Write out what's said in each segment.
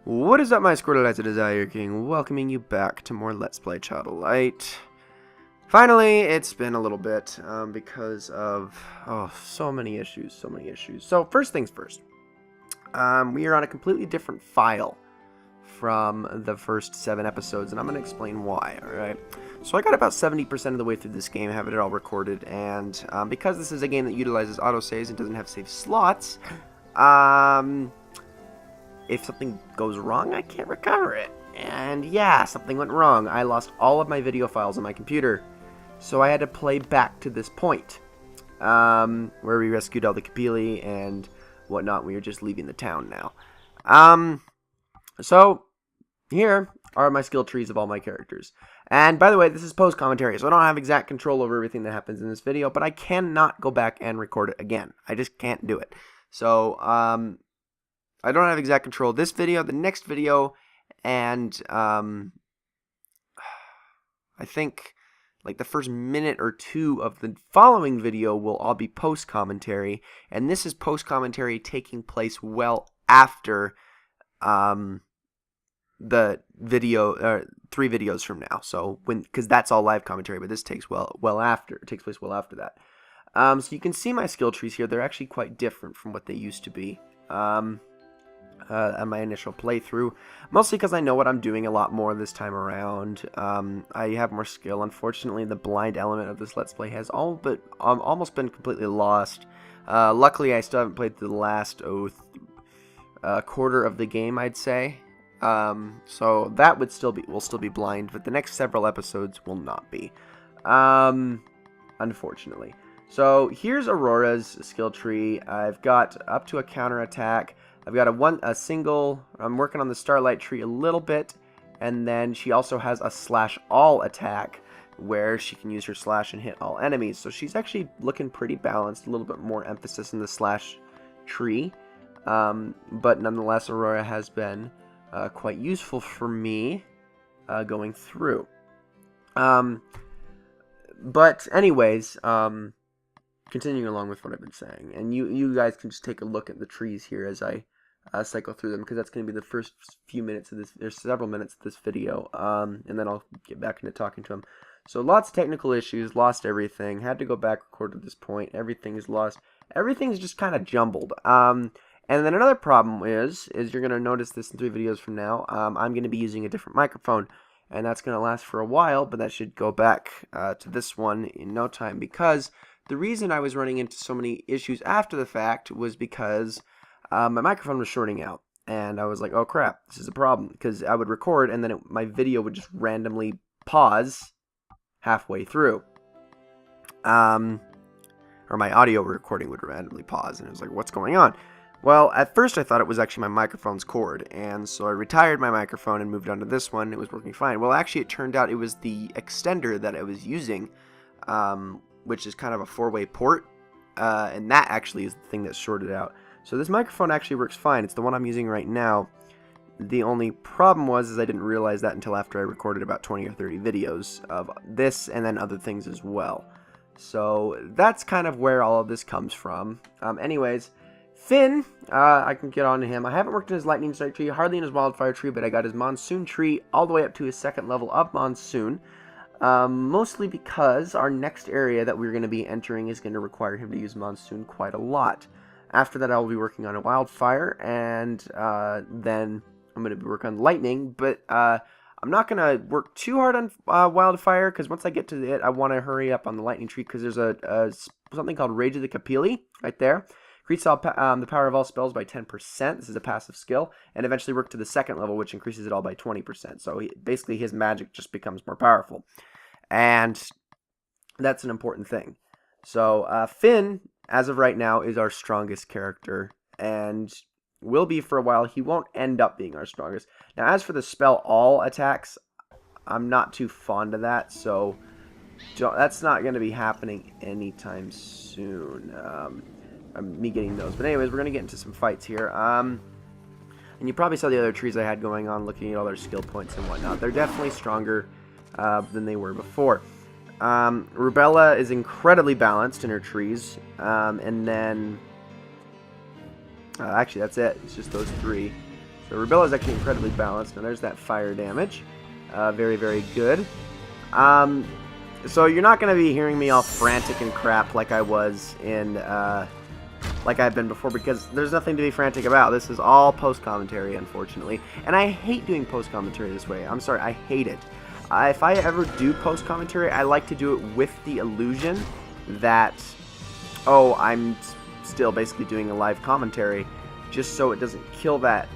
What is up, my Squirtleites? It is I, your king, welcoming you back to more Let's Play Child of Light. Finally, it's been a little bit, because of, so many issues. So, first things first. We are on a completely different file from the first 7 episodes, and I'm going to explain why, alright? So I got about 70% of the way through this game, have it all recorded, and because this is a game that utilizes autosaves and doesn't have save slots, if something goes wrong, I can't recover it. And yeah, something went wrong. I lost all of my video files on my computer. So I had to play back to this point, where we rescued all the Kapili and whatnot. We are just leaving the town now. So here are my skill trees of all my characters. And by the way, this is post-commentary, so I don't have exact control over everything that happens in this video, but I cannot go back and record it again. I just can't do it. So, I don't have exact control of this video, the next video, and I think like the first minute or two of the following video will all be post-commentary, and this is post-commentary taking place well after the video, 3 videos from now. So because that's all live commentary, but this takes takes place well after that. So you can see my skill trees here. They're actually quite different from what they used to be. On my initial playthrough, mostly because I know what I'm doing a lot more this time around. I have more skill. Unfortunately, the blind element of this Let's Play has almost been completely lost. Luckily, I still haven't played through the last quarter of the game, I'd say. So that will still be blind, but the next several episodes will not be. Unfortunately. So here's Aurora's skill tree. I've got up to a counterattack. I've got a single. I'm working on the Starlight tree a little bit, and then she also has a slash all attack where she can use her slash and hit all enemies. So she's actually looking pretty balanced. A little bit more emphasis in the slash tree, but nonetheless, Aurora has been quite useful for me going through. But anyways, continuing along with what I've been saying, and you guys can just take a look at the trees here as I cycle through them, because that's going to be the first few minutes of this. There's several minutes of this video, and then I'll get back into talking to them. So lots of technical issues, lost everything, had to go back record at this point. Everything is lost. Everything's just kind of jumbled. And then another problem is you're going to notice this in 3 videos from now. I'm going to be using a different microphone, and that's going to last for a while, but that should go back to this one in no time, because the reason I was running into so many issues after the fact was because my microphone was shorting out, and I was like, oh crap, this is a problem, because I would record, and then my video would just randomly pause halfway through. Or my audio recording would randomly pause, and it was like, what's going on? Well, at first I thought it was actually my microphone's cord, and so I retired my microphone and moved on to this one. It was working fine. Well, actually it turned out it was the extender that I was using, which is kind of a 4-way port, and that actually is the thing that shorted out. So this microphone actually works fine. It's the one I'm using right now. The only problem is I didn't realize that until after I recorded about 20 or 30 videos of this and then other things as well. So that's kind of where all of this comes from. Anyways, Finn, I can get on to him. I haven't worked in his lightning strike tree, hardly in his wildfire tree, but I got his monsoon tree all the way up to his 2nd level of monsoon. Mostly because our next area that we're going to be entering is going to require him to use monsoon quite a lot. After that, I'll be working on a wildfire, and then I'm going to be working on lightning, but I'm not going to work too hard on wildfire, because once I get to it, I want to hurry up on the lightning tree, because there's something called Rage of the Kapili right there. Increase the power of all spells by 10%. This is a passive skill, and eventually work to the 2nd level, which increases it all by 20%. So basically, his magic just becomes more powerful, and that's an important thing. So Finn, as of right now, is our strongest character, and will be for a while. He won't end up being our strongest. Now, as for the spell all attacks, I'm not too fond of that, so that's not going to be happening anytime soon. Me getting those. But anyways, we're going to get into some fights here. And you probably saw the other trees I had going on, looking at all their skill points and whatnot. They're definitely stronger than they were before. Rubella is incredibly balanced in her trees. And then actually, that's it. It's just those 3. So Rubella is actually incredibly balanced. Now there's that fire damage. Very, very good. So you're not going to be hearing me all frantic and crap like I was in, like I've been before, because there's nothing to be frantic about. This is all post-commentary, unfortunately. And I hate doing post-commentary this way. I'm sorry, I hate it. If I ever do post-commentary, I like to do it with the illusion that, oh, I'm still basically doing a live commentary, just so it doesn't kill that.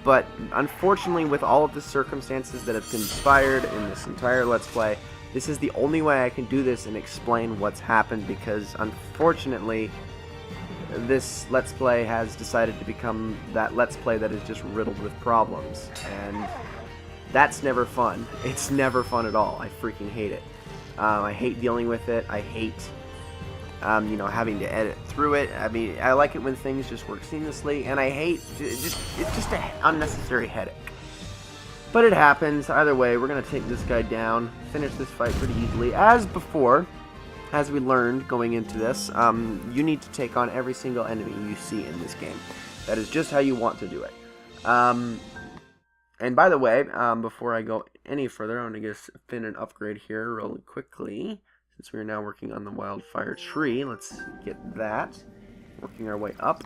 But unfortunately, with all of the circumstances that have conspired in this entire Let's Play, this is the only way I can do this and explain what's happened, because unfortunately, this Let's Play has decided to become that Let's Play that is just riddled with problems, and that's never fun. It's never fun at all. I freaking hate it. I hate dealing with it. I hate, you know, having to edit through it. I mean, I like it when things just work seamlessly, and I hate, it's just an unnecessary headache. But it happens. Either way, we're going to take this guy down, finish this fight pretty easily. As before, as we learned going into this, you need to take on every single enemy you see in this game. That is just how you want to do it. And by the way, before I go any further, I want to get Finn an upgrade here really quickly. Since we are now working on the wildfire tree, let's get that. Working our way up.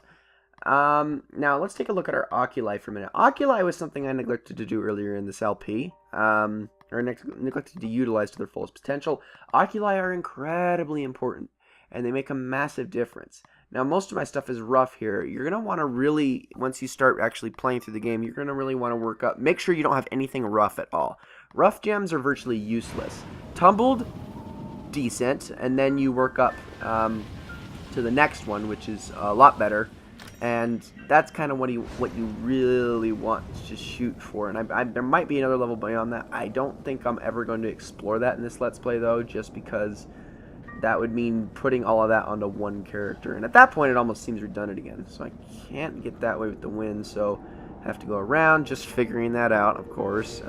Now, let's take a look at our oculi for a minute. Oculi was something I neglected to do earlier in this LP, or neglected to utilize to their fullest potential. Oculi are incredibly important, and they make a massive difference. Now, most of my stuff is rough here. You're going to want to really, once you start actually playing through the game, you're going to really want to work up. Make sure you don't have anything rough at all. Rough gems are virtually useless. Tumbled, decent, and then you work up to the next one, which is a lot better. And that's kind of what you really want to shoot for. And there might be another level beyond that. I don't think I'm ever going to explore that in this Let's Play, though, just because that would mean putting all of that onto one character. And at that point, it almost seems redundant again. So I can't get that way with the wind, so I have to go around, just figuring that out, of course.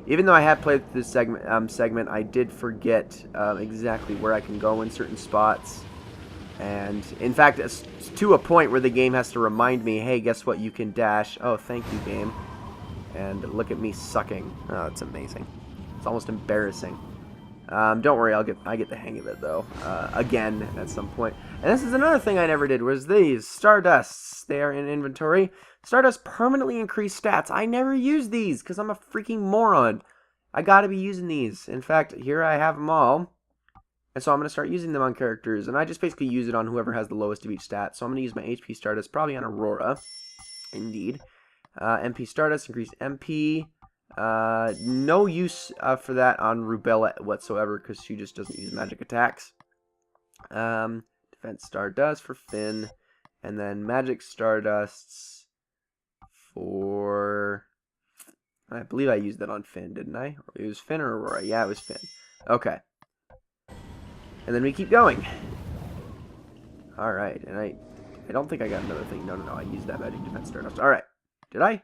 Even though I have played this segment, I did forget exactly where I can go in certain spots. And, in fact, it's to a point where the game has to remind me, hey, guess what, you can dash. Oh, thank you, game. And look at me sucking. Oh, it's amazing. It's almost embarrassing. Don't worry, I get the hang of it, though. Again, at some point. And this is another thing I never did, was these. Stardusts. They are in inventory. Stardust permanently increase stats. I never use these, because I'm a freaking moron. I gotta be using these. In fact, here I have them all. And so I'm going to start using them on characters, and I just basically use it on whoever has the lowest of each stat. So I'm going to use my HP Stardust, probably on Aurora, indeed. MP Stardust, increase MP. No use for that on Rubella whatsoever, because she just doesn't use magic attacks. Defense Stardust for Finn, and then Magic Stardusts for... I believe I used that on Finn, didn't I? It was Finn or Aurora? Yeah, it was Finn. Okay. And then we keep going. Alright, and I don't think I got another thing. No, I used that Magic Defense Stardust. Alright. Did I?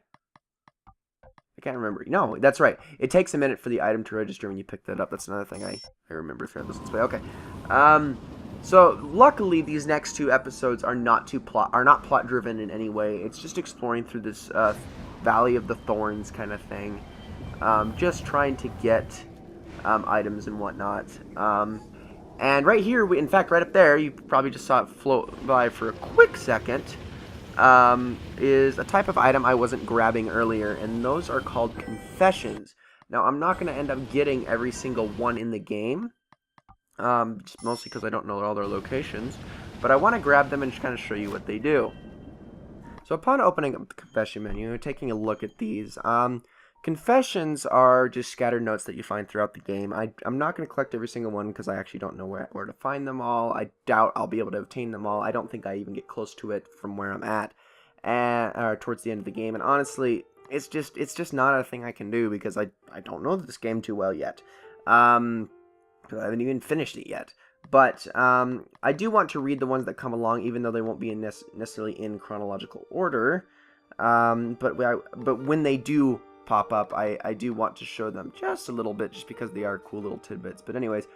I can't remember. No, that's right. It takes a minute for the item to register when you pick that up. That's another thing I remember throughout this display. Okay. So, luckily, these next two episodes are not plot-driven in any way. It's just exploring through this Valley of the Thorns kind of thing. Just trying to get items and whatnot. And right here, in fact, right up there, you probably just saw it float by for a quick second, is a type of item I wasn't grabbing earlier, and those are called confessions. Now, I'm not going to end up getting every single one in the game, just mostly because I don't know all their locations, but I want to grab them and just kind of show you what they do. So upon opening up the confession menu, taking a look at these, confessions are just scattered notes that you find throughout the game. I'm not going to collect every single one because I actually don't know where to find them all. I doubt I'll be able to obtain them all. I don't think I even get close to it from where I'm at, towards the end of the game. And honestly, it's just not a thing I can do because I don't know this game too well yet. Because I haven't even finished it yet. But I do want to read the ones that come along, even though they won't be necessarily in chronological order. But when they do pop up, I do want to show them just a little bit, just because they are cool little tidbits. But anyways,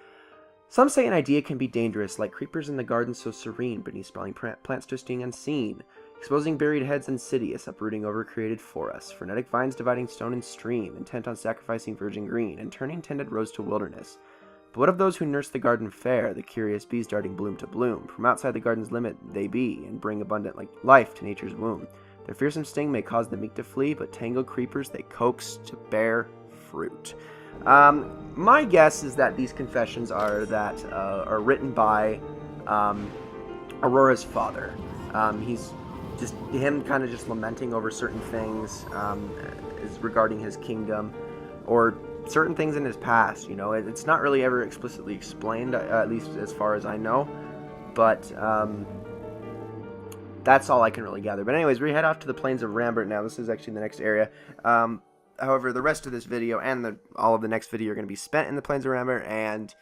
some say an idea can be dangerous, like creepers in the garden so serene, beneath sprawling plants twisting unseen. exposing buried heads insidious, uprooting overcreated forest, frenetic vines dividing stone and stream, intent on sacrificing virgin green, and turning tended rose to wilderness. But what of those who nurse the garden fair, the curious bees darting bloom to bloom? From outside the garden's limit they be, and bring abundant life to nature's womb. Their fearsome sting may cause the meek to flee, but tangled creepers they coax to bear fruit. My guess is that these confessions are written by Aurora's father. He's just him kind of just lamenting over certain things is regarding his kingdom or certain things in his past. You know, it's not really ever explicitly explained, at least as far as I know, but that's all I can really gather. But anyways, we head off to the plains of Rambert now. This is actually the next area. However, the rest of this video and all of the next video are going to be spent in the plains of Rambert, and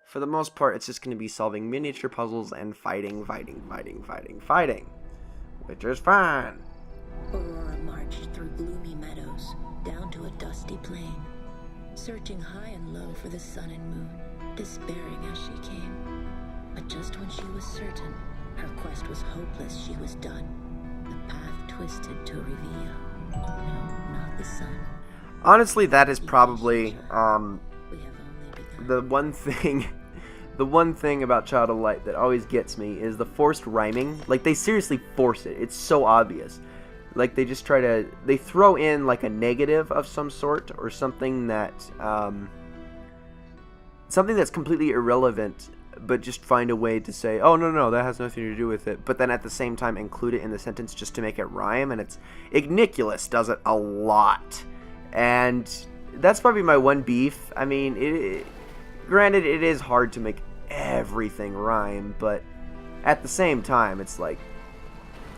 for the most part, it's just going to be solving miniature puzzles and fighting, which is fine. Aurora marched through gloomy meadows, down to a dusty plain, searching high and low for the sun and moon, despairing as she came. But just when she was certain her quest was hopeless, she was done. The path twisted to reveal, no, not the sun. Honestly, that is probably We have only begun. the one thing about Child of Light that always gets me is the forced rhyming. Like, they seriously force it. It's so obvious. Like, they just they throw in like a negative of some sort or something that something that's completely irrelevant, but just find a way to say, oh, no, that has nothing to do with it, but then at the same time include it in the sentence just to make it rhyme. And Igniculus does it a lot, and that's probably my one beef. I mean, granted, it is hard to make everything rhyme, but at the same time, it's like,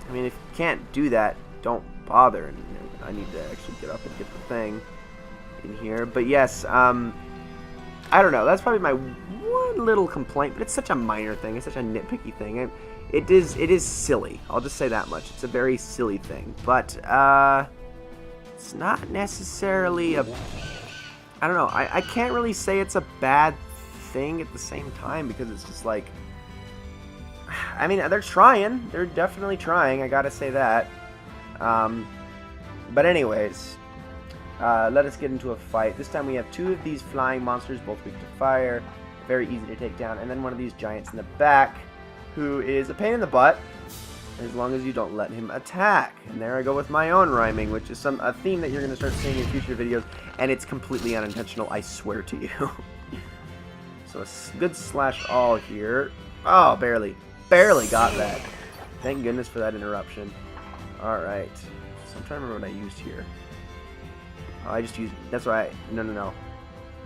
I mean, if you can't do that, don't bother. And I need to actually get up and get the thing in here. But yes, I don't know. That's probably my one little complaint, but it's such a minor thing. It's such a nitpicky thing. It is silly. I'll just say that much. It's a very silly thing, but it's not necessarily a. I don't know. I can't really say it's a bad thing at the same time, because it's just like, I mean, they're trying. They're definitely trying. I gotta say that. But anyways, let us get into a fight. This time we have two of these flying monsters, both weak to fire, very easy to take down, and then one of these giants in the back, who is a pain in the butt, as long as you don't let him attack. And there I go with my own rhyming, which is a theme that you're going to start seeing in future videos, and it's completely unintentional, I swear to you. So a good slash all here. Oh, barely got that. Thank goodness for that interruption. Alright, so I'm trying to remember what I used here. Oh, I just used, that's right, no.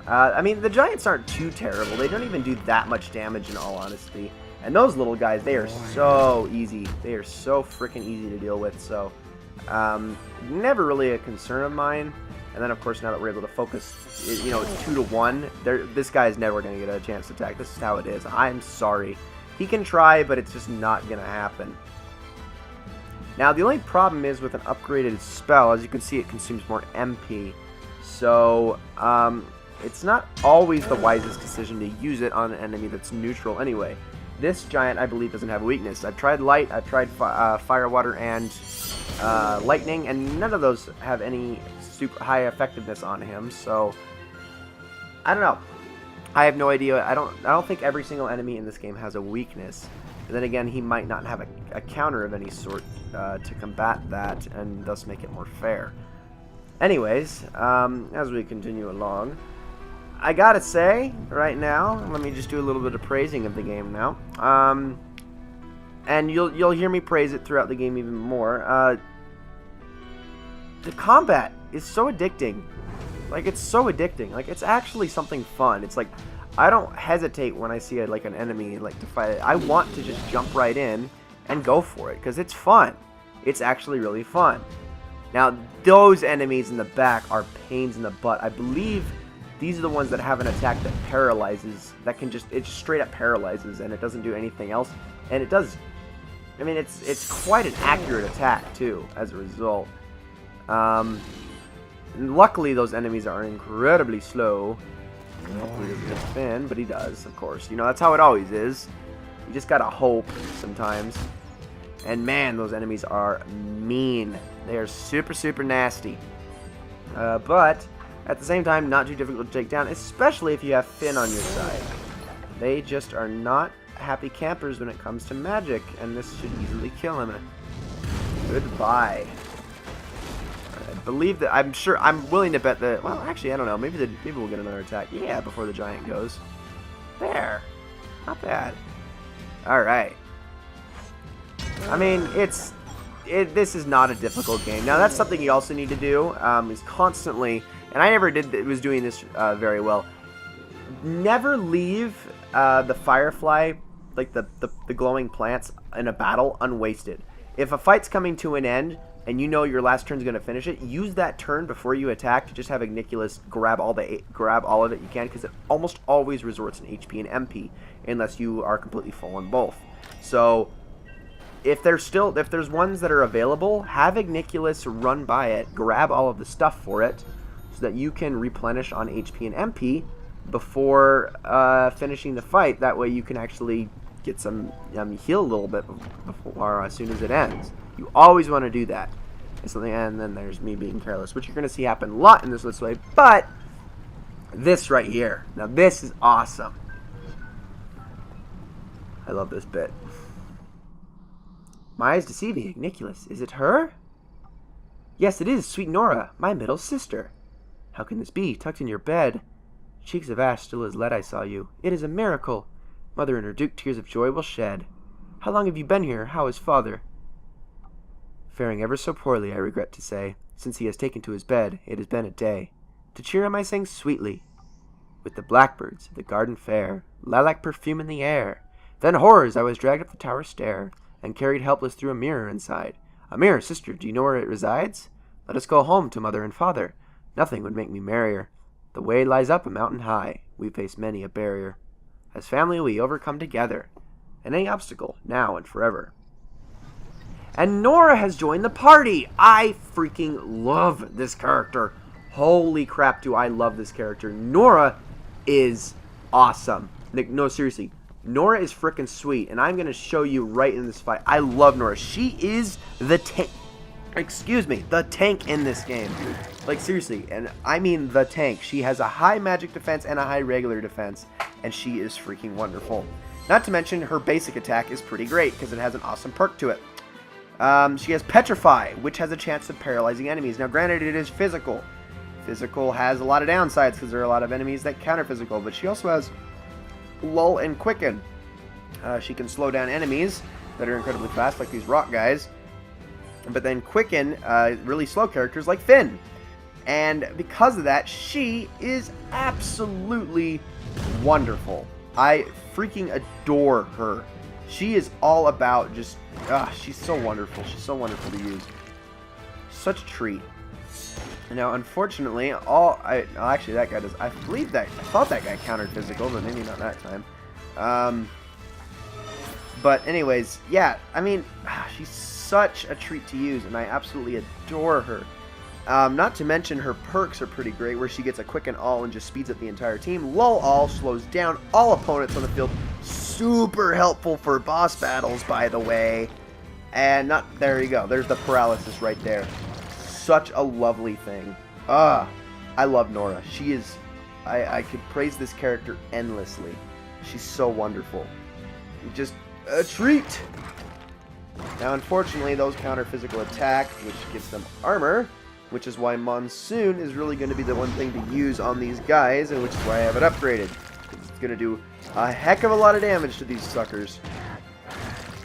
I mean, the giants aren't too terrible. They don't even do that much damage, in all honesty. And those little guys, they are so easy. They are so freaking easy to deal with. So, never really a concern of mine. And then, of course, now that we're able to focus, you know, it's 2-1. This guy's never going to get a chance to attack. This is how it is. I'm sorry. He can try, but it's just not going to happen. Now, the only problem is with an upgraded spell, as you can see, it consumes more MP. So, it's not always the wisest decision to use it on an enemy that's neutral anyway. This giant, I believe, doesn't have a weakness. I've tried light, I've tried fire, water, and lightning, and none of those have any super high effectiveness on him. So, I don't know. I have no idea. I don't think every single enemy in this game has a weakness. But then again, he might not have a counter of any sort to combat that, and thus make it more fair. Anyways, as we continue along, I gotta say, right now, let me just do a little bit of praising of the game now. And you'll hear me praise it throughout the game even more. The combat is so addicting. Like, it's so addicting. Like, it's actually something fun. It's like, I don't hesitate when I see an enemy like to fight it. I want to just jump right in and go for it, because it's fun. It's actually really fun. Now, those enemies in the back are pains in the butt. I believe these are the ones that have an attack that paralyzes, that can just, it just straight up paralyzes, and it doesn't do anything else. And it does, I mean, it's quite an accurate attack, too, as a result. And luckily, those enemies are incredibly slow. Hopefully he doesn't spin, but he does, of course. You know, that's how it always is. You just gotta hope sometimes. And man, those enemies are mean. They are super, super nasty. But at the same time, not too difficult to take down, especially if you have Finn on your side. They just are not happy campers when it comes to magic, and this should easily kill him. Goodbye. I believe that, I'm willing to bet that, well, actually, I don't know, maybe we'll get another attack. Yeah, before the giant goes. There. Not bad. Alright. I mean, this is not a difficult game. Now, that's something you also need to do, is constantly, and I never was doing this very well, never leave the Firefly, like the glowing plants, in a battle unwasted. If a fight's coming to an end, and you know your last turn's going to finish it, use that turn before you attack to just have Igniculus grab all of it you can, because it almost always resorts in HP and MP, unless you are completely full in both. So, if there's ones that are available, have Igniculus run by it, grab all of the stuff for it, so that you can replenish on HP and MP before finishing the fight. That way you can actually get some heal a little bit before, as soon as it ends. You always want to do that. And then there's me being careless, which you're going to see happen a lot in this Let's Play. But this right here, now this is awesome. I love this bit. My eyes deceive me, Igniculus. Is it her? Yes, it is, sweet Nora, my middle sister. How can this be, tucked in your bed? Cheeks of ash still as lead I saw you. It is a miracle. Mother and her Duke tears of joy will shed. How long have you been here? How is father? Faring ever so poorly, I regret to say. Since he has taken to his bed, it has been a day. To cheer him I sang sweetly, with the blackbirds of the garden fair, lilac perfume in the air. Then horrors, I was dragged up the tower stair, and carried helpless through a mirror inside. A mirror, sister, do you know where it resides? Let us go home to mother and father. Nothing would make me merrier. The way lies up a mountain high. We face many a barrier. As family we overcome together, and any obstacle, now and forever. And Nora has joined the party. I freaking love this character. Holy crap, do I love this character. Nora is awesome. No, seriously. Nora is freaking sweet, and I'm going to show you right in this fight. I love Nora. She is the tank. Excuse me, the tank in this game. Like, seriously, and I mean the tank. She has a high magic defense and a high regular defense, and she is freaking wonderful. Not to mention, her basic attack is pretty great, because it has an awesome perk to it. She has Petrify, which has a chance of paralyzing enemies. Now, granted, it is physical. Physical has a lot of downsides, because there are a lot of enemies that counter physical, but she also has Lull and Quicken. She can slow down enemies that are incredibly fast, like these rock guys. But then Quicken really slow characters like Finn. And because of that, she is absolutely wonderful. I freaking adore her. She is all about just, she's so wonderful. She's so wonderful to use. Such a treat. Now, unfortunately, actually, that guy does. I thought that guy countered physical, but maybe not that time. But anyways, yeah, I mean, she's such a treat to use, and I absolutely adore her. Not to mention her perks are pretty great, where she gets a Quicken All and just speeds up the entire team. Lull All slows down all opponents on the field. Super helpful for boss battles, by the way. And there you go. There's the paralysis right there. Such a lovely thing. I love Nora. She is, I could praise this character endlessly. She's so wonderful. Just a treat. Now, unfortunately, those counter physical attack, which gives them armor, which is why Monsoon is really going to be the one thing to use on these guys, and which is why I have it upgraded. It's going to do a heck of a lot of damage to these suckers.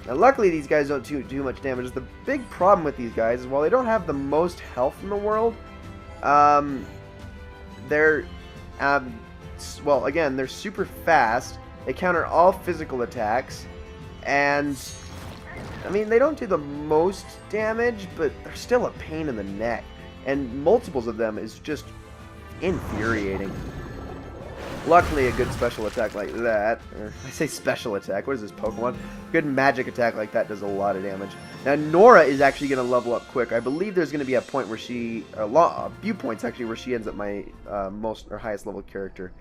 Now, luckily, these guys don't do much damage. The big problem with these guys is while they don't have the most health in the world, they're, well, again, they're super fast. They counter all physical attacks, and I mean, they don't do the most damage, but they're still a pain in the neck. And multiples of them is just infuriating. Luckily, a good special attack like that, or I say special attack, what is this Pokemon? Good magic attack like that does a lot of damage. Now, Nora is actually going to level up quick. I believe there's going to be a point where a few points actually, where she ends up my highest level character.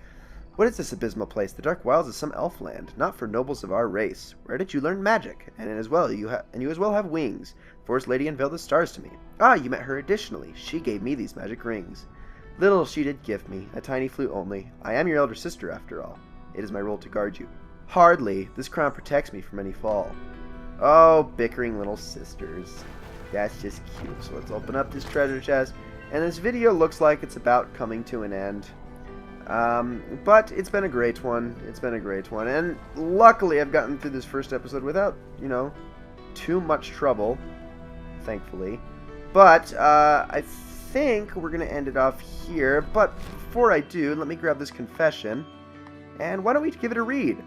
What is this abysmal place? The Dark Wilds is some elf land, not for nobles of our race. Where did you learn magic? And as well you have wings. Forest Lady unveiled the stars to me. Ah, you met her additionally. She gave me these magic rings. Little she did give me, a tiny flute only. I am your elder sister, after all. It is my role to guard you. Hardly. This crown protects me from any fall. Oh, bickering little sisters. That's just cute. So let's open up this treasure chest. And this video looks like it's about coming to an end. But it's been a great one. It's been a great one. And luckily I've gotten through this first episode without, too much trouble. Thankfully. But, I think we're going to end it off here. But before I do, let me grab this confession. And why don't we give it a read?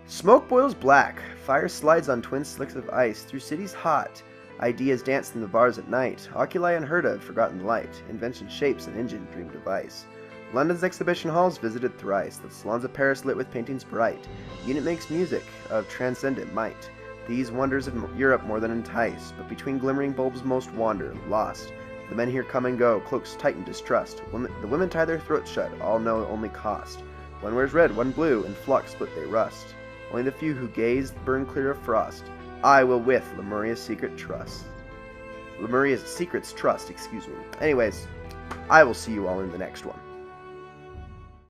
Smoke boils black. Fire slides on twin slicks of ice. Through cities hot. Ideas dance in the bars at night. Oculi unheard of, forgotten light. Invention shapes an engine, dream device. London's exhibition halls visited thrice. The salons of Paris lit with paintings bright. Unit makes music of transcendent might. These wonders of Europe more than entice. But between glimmering bulbs most wander, lost. The men here come and go, cloaks tighten distrust. The women tie their throats shut, all know only cost. One wears red, one blue, in flock split they rust. Only the few who gaze burn clear of frost. I will with Lemuria's secrets trust. Anyways, I will see you all in the next one.